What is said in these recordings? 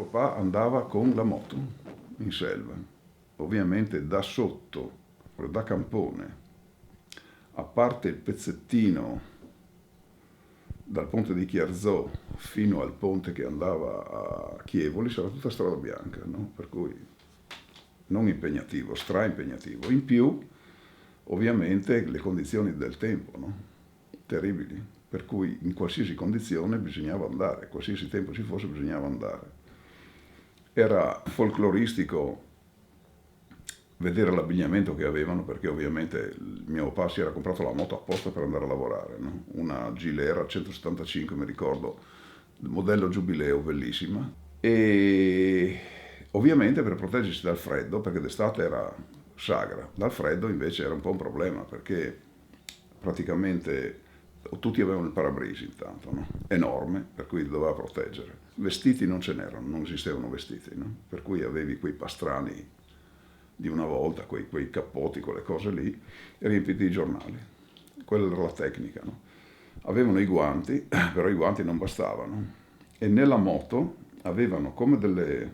Mio papà andava con la moto in selva, ovviamente da sotto, da Campone, a parte il pezzettino dal ponte di Chiarzò fino al ponte che andava a Chievoli, c'era tutta strada bianca, no? Per cui non impegnativo, impegnativo. In più, ovviamente, le condizioni del tempo, no? Terribili, per cui in qualsiasi condizione bisognava andare, qualsiasi tempo ci fosse bisognava andare. Era folcloristico vedere l'abbigliamento che avevano, perché ovviamente il mio papà si era comprato la moto apposta per andare a lavorare, no? Una Gilera 175, mi ricordo, modello Giubileo, bellissima, e ovviamente per proteggersi dal freddo, perché d'estate era sagra, dal freddo invece era un po' un problema, perché praticamente tutti avevano il parabrisi intanto, no? Enorme, per cui doveva proteggere. Vestiti non ce n'erano, non esistevano vestiti, no? Per cui avevi quei pastrani di una volta, quei cappotti, quelle cose lì, riempiti di giornali. Quella era la tecnica, no? Avevano i guanti, però i guanti non bastavano. E nella moto avevano come delle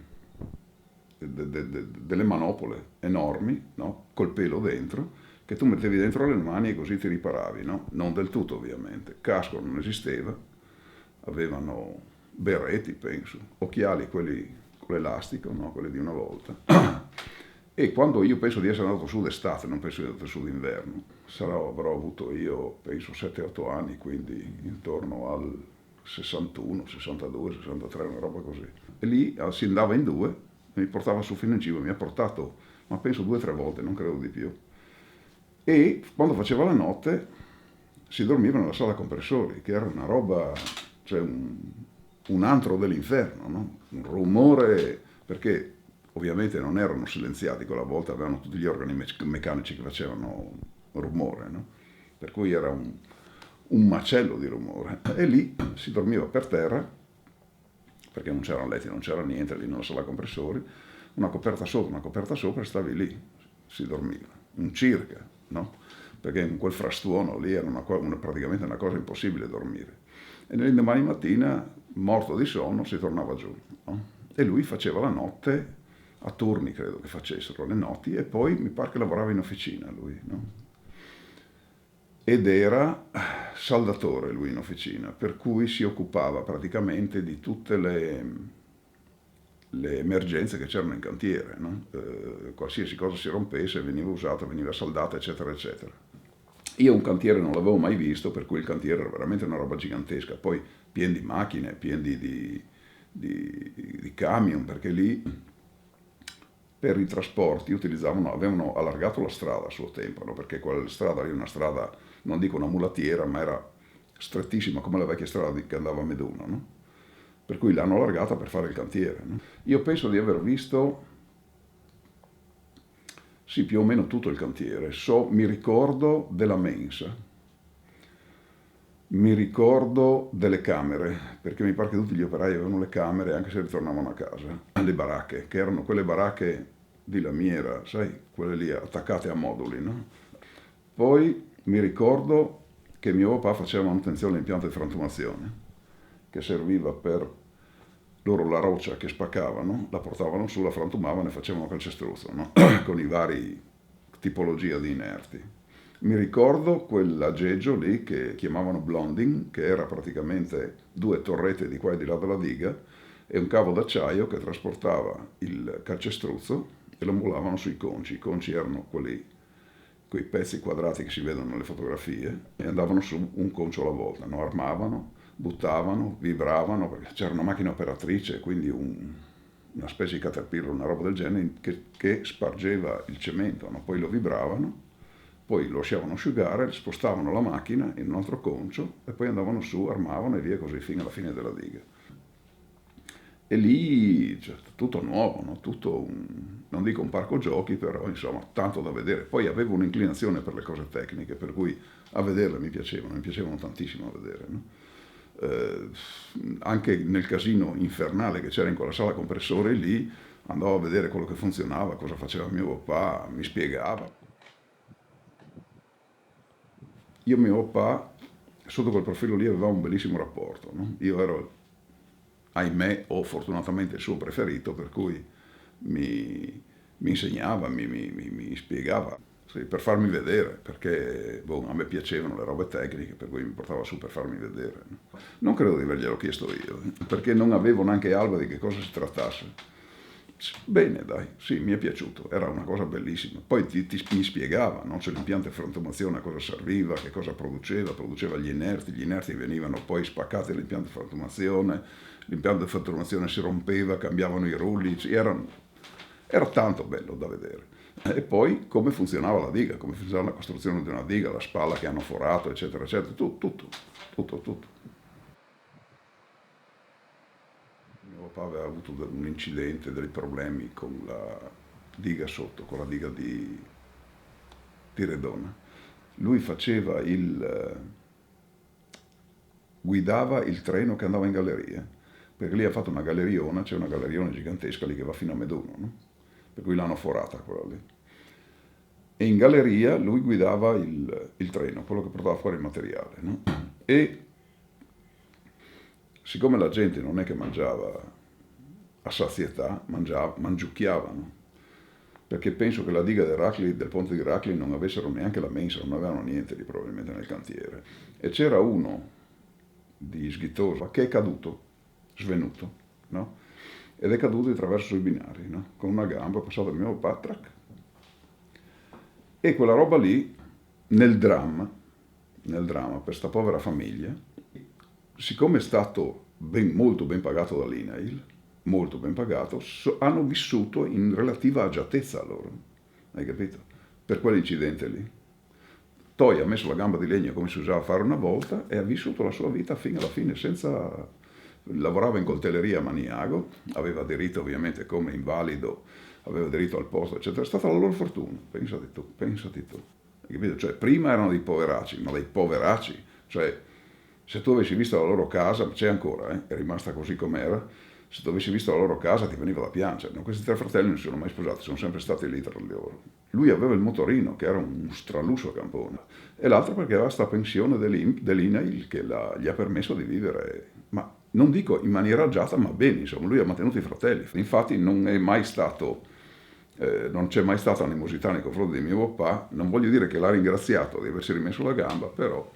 manopole enormi, no? Col pelo dentro, che tu mettevi dentro le mani e così ti riparavi, no? Non del tutto ovviamente. Casco non esisteva, avevano berretti, penso, occhiali, quelli con l'elastico, no? Quelli di una volta. E quando io penso di essere andato su d'estate, non penso di essere andato su d'inverno, avrò avuto io, penso, 7-8 anni, quindi intorno al 61, 62, 63, una roba così. E lì si andava in due, mi portava su fino in cima, mi ha portato, ma penso 2 o 3 volte, non credo di più. E quando faceva la notte si dormiva nella sala compressori, che era una roba, cioè un antro dell'inferno, no? Un rumore, perché ovviamente non erano silenziati, quella volta avevano tutti gli organi meccanici che facevano rumore, no? Per cui era un macello di rumore. E lì si dormiva per terra, perché non c'erano letti, non c'era niente lì nella sala compressori, una coperta sotto, una coperta sopra, e stavi lì, si dormiva, un circa, no? Perché in quel frastuono lì era praticamente una cosa impossibile dormire. E l'indomani mattina, morto di sonno, si tornava giù, no? E lui faceva la notte, a turni credo che facessero le notti, e poi mi pare che lavorava in officina lui, no? Ed era saldatore lui in officina, per cui si occupava praticamente di tutte le emergenze che c'erano in cantiere, no? Qualsiasi cosa si rompesse veniva usata, veniva saldata, eccetera, eccetera. Io un cantiere non l'avevo mai visto, per cui il cantiere era veramente una roba gigantesca, poi pieni di macchine, pieni di camion, perché lì per i trasporti avevano allargato la strada a suo tempo, no? Perché quella strada era una strada, non dico una mulattiera, ma era strettissima come la vecchia strada che andava a Meduno, no? Per cui l'hanno allargata per fare il cantiere, no? Io penso di aver visto, sì, più o meno tutto il cantiere. Mi ricordo della mensa, mi ricordo delle camere, perché mi pare che tutti gli operai avevano le camere anche se ritornavano a casa, le baracche, che erano quelle baracche di lamiera, sai, quelle lì attaccate a moduli, no? Poi mi ricordo che mio papà faceva manutenzione dell'impianto di frantumazione, che serviva per loro la roccia che spaccavano, la portavano su, la frantumavano e facevano calcestruzzo, no? Con i vari tipologia di inerti. Mi ricordo quell'aggeggio lì che chiamavano blonding, che era praticamente 2 torrette di qua e di là della diga e un cavo d'acciaio che trasportava il calcestruzzo e lo molavano sui conci. I conci erano quei pezzi quadrati che si vedono nelle fotografie e andavano su un concio alla volta, no? Armavano, buttavano, vibravano, perché c'era una macchina operatrice, quindi una specie di caterpillar, una roba del genere, che spargeva il cemento, no? Poi lo vibravano, poi lo lasciavano asciugare, spostavano la macchina in un altro concio e poi andavano su, armavano e via così fino alla fine della diga. E lì cioè, tutto nuovo, no? Non dico un parco giochi, però insomma tanto da vedere. Poi avevo un'inclinazione per le cose tecniche, per cui a vederle mi piacevano tantissimo a vedere, no? Anche nel casino infernale che c'era in quella sala compressore lì, andavo a vedere quello che funzionava, cosa faceva mio papà, mi spiegava. Io e mio papà, sotto quel profilo lì, avevamo un bellissimo rapporto, no? Io ero ahimè o fortunatamente il suo preferito, per cui mi insegnava, mi spiegava, sì, per farmi vedere, perché a me piacevano le robe tecniche, per cui mi portava su per farmi vedere. Non credo di averglielo chiesto io, perché non avevo neanche alba di che cosa si trattasse. Bene, dai, sì, mi è piaciuto, era una cosa bellissima. Poi mi spiegava, no? Cioè, l'impianto di frantumazione a cosa serviva, che cosa produceva gli inerti venivano poi spaccati dall'impianto di frantumazione, l'impianto di frantumazione si rompeva, cambiavano i rulli, era tanto bello da vedere. E poi come funzionava la diga, come funzionava la costruzione di una diga, la spalla che hanno forato, eccetera, eccetera, tutto. Mio papà aveva avuto un incidente, dei problemi con la diga sotto, con la diga di Redona. Lui guidava il treno che andava in galleria, perché lì ha fatto una galleriona, c'è una galleriona gigantesca lì che va fino a Meduno, no? Per cui l'hanno forata quella lì. E in galleria lui guidava il treno, quello che portava fuori il materiale, no? E siccome la gente non è che mangiava a sazietà, mangiucchiavano, perché penso che la diga del ponte di Eracli non avessero neanche la mensa, non avevano niente di probabilmente nel cantiere. E c'era uno di Sghitosa che è caduto, svenuto, no? Ed è caduto di traverso sui binari, no? Con una gamba, è passato il mio patrac. E quella roba lì, nel dramma per questa povera famiglia, siccome è stato molto ben pagato dall'INAIL, molto ben pagato, hanno vissuto in relativa agiatezza loro, hai capito? Per quell'incidente lì. Toi ha messo la gamba di legno come si usava a fare una volta e ha vissuto la sua vita fino alla fine senza... Lavorava in coltelleria a Maniago, aveva diritto ovviamente come invalido, aveva diritto al posto, eccetera. È stata la loro fortuna, pensati tu. Hai capito? Cioè, prima erano dei poveracci, ma dei poveracci. Cioè, se tu avessi visto la loro casa, c'è ancora, è rimasta così com'era, se tu avessi visto la loro casa ti veniva da piangere. No? Questi tre fratelli non si sono mai sposati, sono sempre stati lì tra loro. Lui aveva il motorino, che era un stralusso a campone, e l'altro perché aveva questa pensione dell'INAIL che gli ha permesso di vivere, ma non dico in maniera agiata, ma bene, insomma, lui ha mantenuto i fratelli. Infatti non c'è mai stata animosità nei confronti di mio papà, non voglio dire che l'ha ringraziato di aversi rimesso la gamba, però